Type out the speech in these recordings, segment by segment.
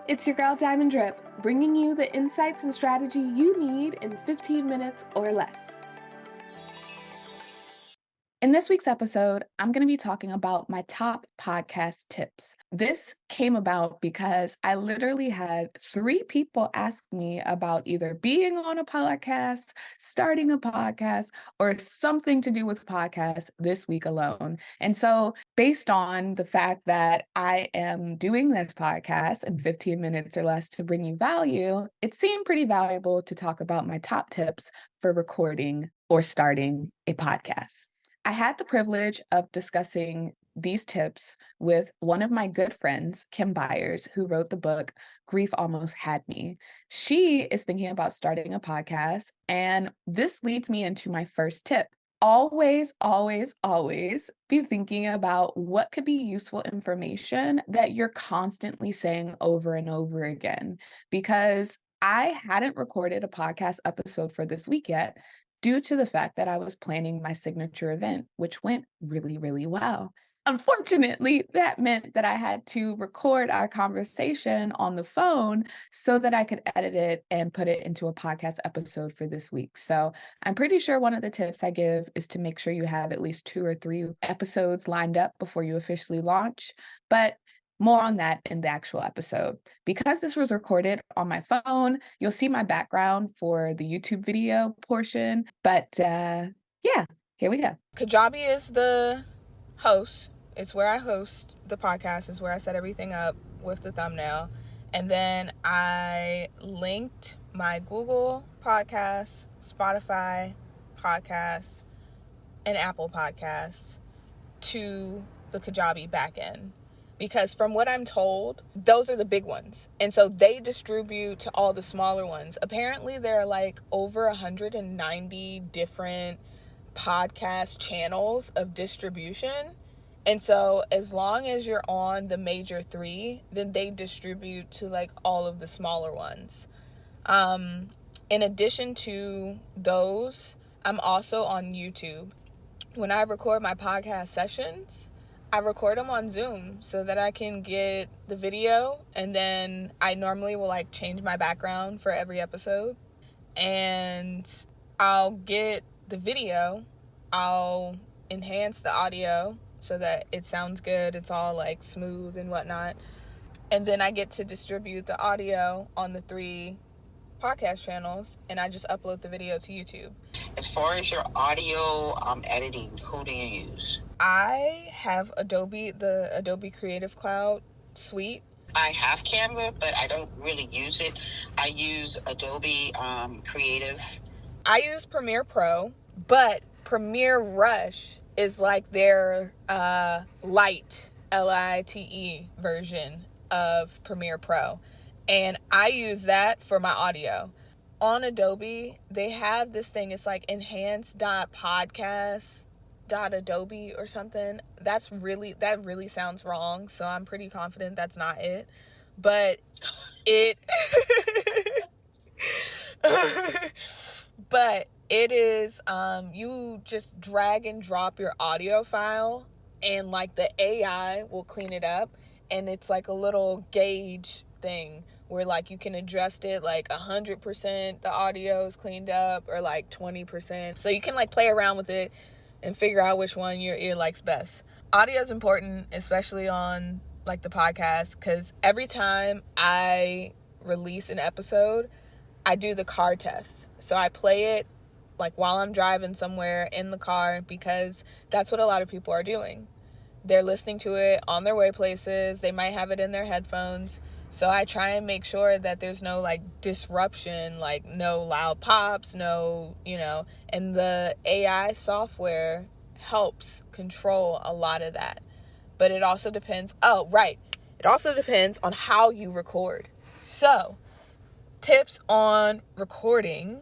It's your girl Diamond Drip, bringing you the insights and strategy you need in 15 minutes or less. In this week's episode, I'm going to be talking about my top podcast tips. This came about because I literally had 3 people ask me about either being on a podcast, starting a podcast, or something to do with podcasts this week alone. And so, based on the fact that I am doing this podcast in 15 minutes or less to bring you value, it seemed pretty valuable to talk about my top tips for recording or starting a podcast. I had the privilege of discussing these tips with one of my good friends, Kim Byers, who wrote the book, Grief Almost Had Me. She is thinking about starting a podcast, and this leads me into my first tip. Always, always, always be thinking about what could be useful information that you're constantly saying over and over again, because I hadn't recorded a podcast episode for this week yet, due to the fact that I was planning my signature event, which went really, really well. Unfortunately, that meant that I had to record our conversation on the phone so that I could edit it and put it into a podcast episode for this week. So I'm pretty sure one of the tips I give is to make sure you have at least 2 or 3 episodes lined up before you officially launch. But more on that in the actual episode. Because this was recorded on my phone, you'll see my background for the YouTube video portion. But yeah, here we go. Kajabi is the host. It's where I host the podcast. It's where I set everything up with the thumbnail. And then I linked my Google Podcasts, Spotify Podcasts, and Apple Podcasts to the Kajabi backend. Because from what I'm told, those are the big ones. And so they distribute to all the smaller ones. Apparently, there are like over 190 different podcast channels of distribution. And so as long as you're on the major 3, then they distribute to like all of the smaller ones. In addition to those, I'm also on YouTube. When I record my podcast sessions, I record them on Zoom so that I can get the video, and then I normally will like change my background for every episode, and I'll get the video, I'll enhance the audio so that it sounds good, it's all like smooth and whatnot, and then I get to distribute the audio on the 3 podcast channels, and I just upload the video to YouTube. As far as your audio editing, who do you use? I have the Adobe Creative Cloud suite. I have Canva, but I don't really use it. I use Adobe Creative. I use Premiere Pro, but Premiere Rush is like their light, Lite version of Premiere Pro. And I use that for my audio. On Adobe, they have this thing, it's like enhance.podcast.adobe or something. That really sounds wrong, so I'm pretty confident that's not it. But it is you just drag and drop your audio file, and like the AI will clean it up, and it's like a little gauge thing where like you can adjust it like 100% the audio is cleaned up, or like 20%. So you can like play around with it and figure out which one your ear likes best. Audio is important, especially on like the podcast, because every time I release an episode, I do the car test. So I play it like while I'm driving somewhere in the car, because that's what a lot of people are doing. They're listening to it on their way places. They might have it in their headphones. So I try and make sure that there's no like disruption, like no loud pops, no, and the AI software helps control a lot of that. But it also depends. It also depends on how you record. So tips on recording: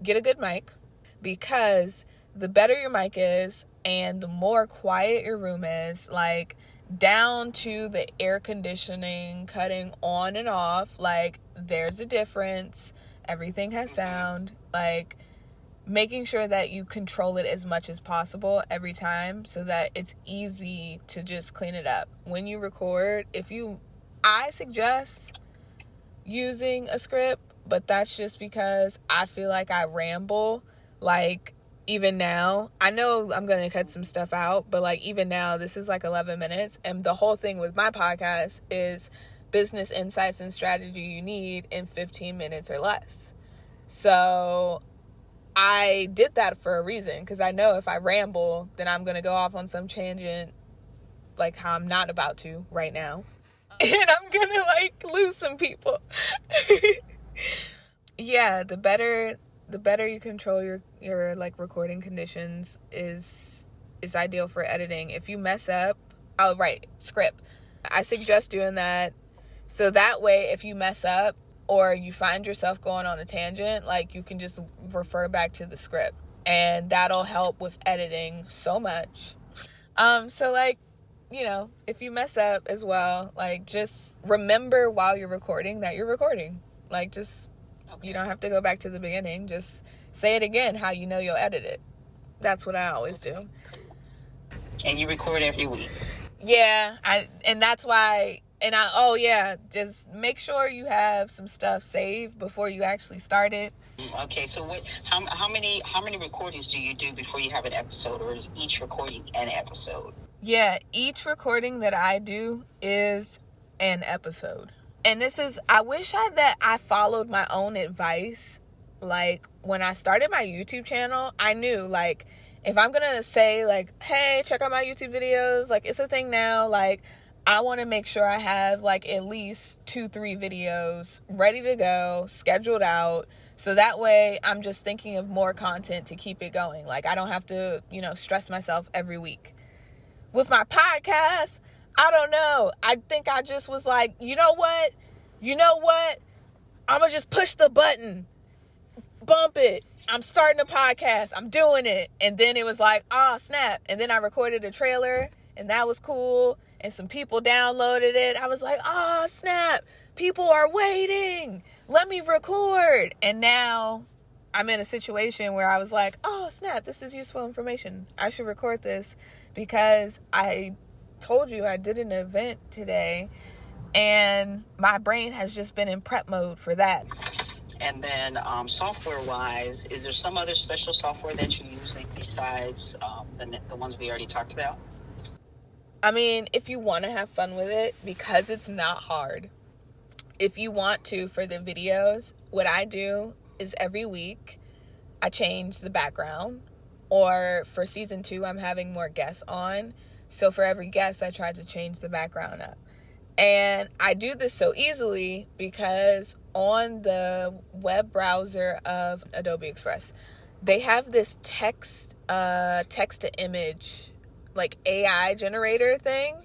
get a good mic, because the better your mic is and the more quiet your room is, like down to the air conditioning cutting on and off, like there's a difference. Everything has sound. Like making sure that you control it as much as possible every time so that it's easy to just clean it up. When you record, I suggest using a script, but that's just because I feel like I ramble. Like, even now, I know I'm going to cut some stuff out, but like even now, this is like 11 minutes. And the whole thing with my podcast is business insights and strategy you need in 15 minutes or less. So I did that for a reason, because I know if I ramble, then I'm going to go off on some tangent like how I'm not about to right now. And I'm going to like lose some people. Yeah, the better you control your like recording conditions is ideal for editing. If you mess up, script. I suggest doing that. So that way, if you mess up or you find yourself going on a tangent, like you can just refer back to the script, and that'll help with editing so much. So like, you know, if you mess up as well, like just remember while you're recording that you're recording. Like just, you don't have to go back to the beginning. Just say it again how you know you'll edit it. That's what I always do. And you record every week? Yeah, just make sure you have some stuff saved before you actually start it. Okay, so how many recordings do you do before you have an episode, or is each recording an episode? Yeah, each recording that I do is an episode. And I wish that I followed my own advice. Like, when I started my YouTube channel, I knew, like, if I'm going to say, like, hey, check out my YouTube videos, like, it's a thing now, like, I want to make sure I have, like, at least 2-3 videos ready to go, scheduled out, so that way I'm just thinking of more content to keep it going. Like, I don't have to, stress myself every week. With my podcast, I don't know. I think I just was like, you know what? I'm going to just push the button. Bump it. I'm starting a podcast. I'm doing it. And then it was like, snap. And then I recorded a trailer, and that was cool. And some people downloaded it. I was like, snap. People are waiting. Let me record. And now I'm in a situation where I was like, snap. This is useful information. I should record this, because I told you I did an event today, and my brain has just been in prep mode for that. And then software-wise, is there some other special software that you're using besides the ones we already talked about? I mean, if you want to have fun with it, because it's not hard, if you want to, for the videos, what I do is every week I change the background. Or for season 2, I'm having more guests on. So for every guest, I try to change the background up. And I do this so easily because on the web browser of Adobe Express, they have this text to image, like AI generator thing.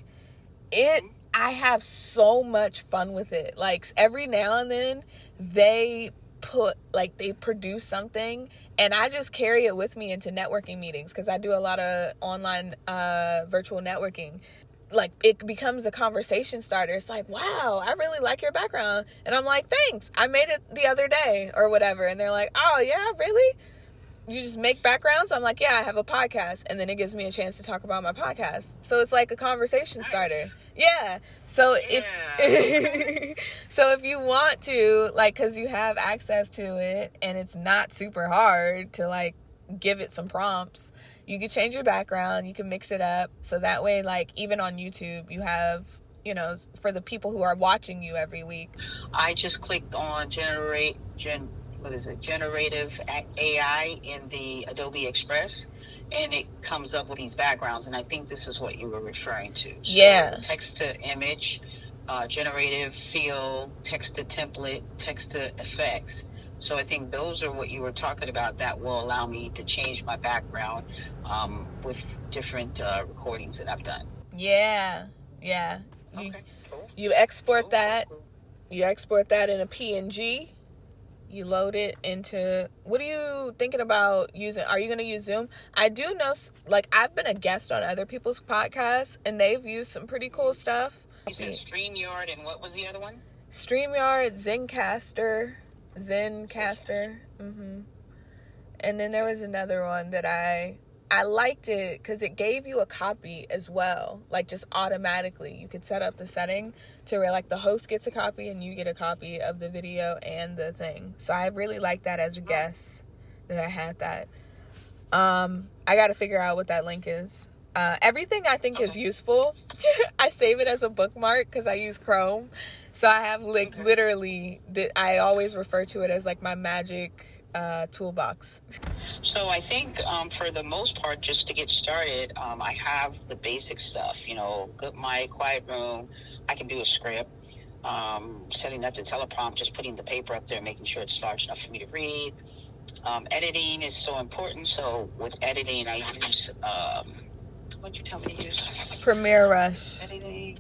I have so much fun with it. Like, every now and then they produce something, and I just carry it with me into networking meetings, because I do a lot of online virtual networking. Like, it becomes a conversation starter. It's like, wow, I really like your background. And I'm like, thanks. I made it the other day or whatever. And they're like, oh, yeah, really? You just make backgrounds? I'm like, yeah, I have a podcast. And then it gives me a chance to talk about my podcast. So it's like a conversation starter. Yeah. So if you want to, like, because you have access to it and it's not super hard to, like, give it some prompts, you can change your background, you can mix it up, so that way, like, even on YouTube, you have, for the people who are watching you every week. I just clicked on generative AI in the Adobe Express, and it comes up with these backgrounds, and I think this is what you were referring to. So, yeah. Text to image, generative fill, text to template, text to effects. So I think those are what you were talking about that will allow me to change my background with different recordings that I've done. Yeah. You export that. You export that in a PNG. You load it into... What are you thinking about using? Are you going to use Zoom? I do know, like, I've been a guest on other people's podcasts, and they've used some pretty cool stuff. You said StreamYard, and what was the other one? StreamYard, Zencaster. Mm-hmm. And then there was another one that I I liked it because it gave you a copy as well, like just automatically. You could set up the setting to where like the host gets a copy and you get a copy of the video and the thing. So I really liked that as a guest that I had that. I got to figure out what that link is. Everything I think is useful. I save it as a bookmark because I use Chrome. So I have like literally, I always refer to it as like my magic toolbox. So I think for the most part, just to get started, I have the basic stuff, good mic, quiet room. I can do a script, setting up the teleprompt, just putting the paper up there, making sure it's large enough for me to read. Editing is so important. So with editing, I use, what'd you tell me to use? Premiere Rush. Editing.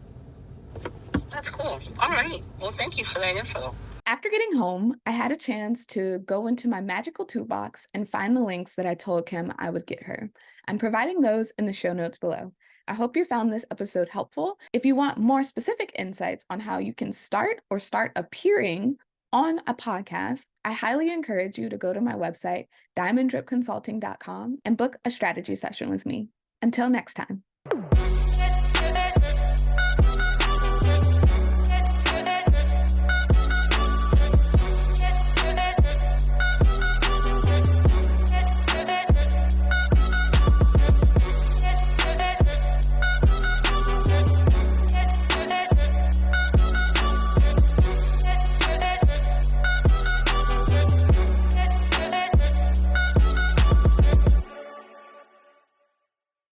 That's cool. All right. Well, thank you for that info. After getting home, I had a chance to go into my magical toolbox and find the links that I told Kim I would get her. I'm providing those in the show notes below. I hope you found this episode helpful. If you want more specific insights on how you can start appearing on a podcast, I highly encourage you to go to my website, diamonddripconsulting.com, and book a strategy session with me. Until next time.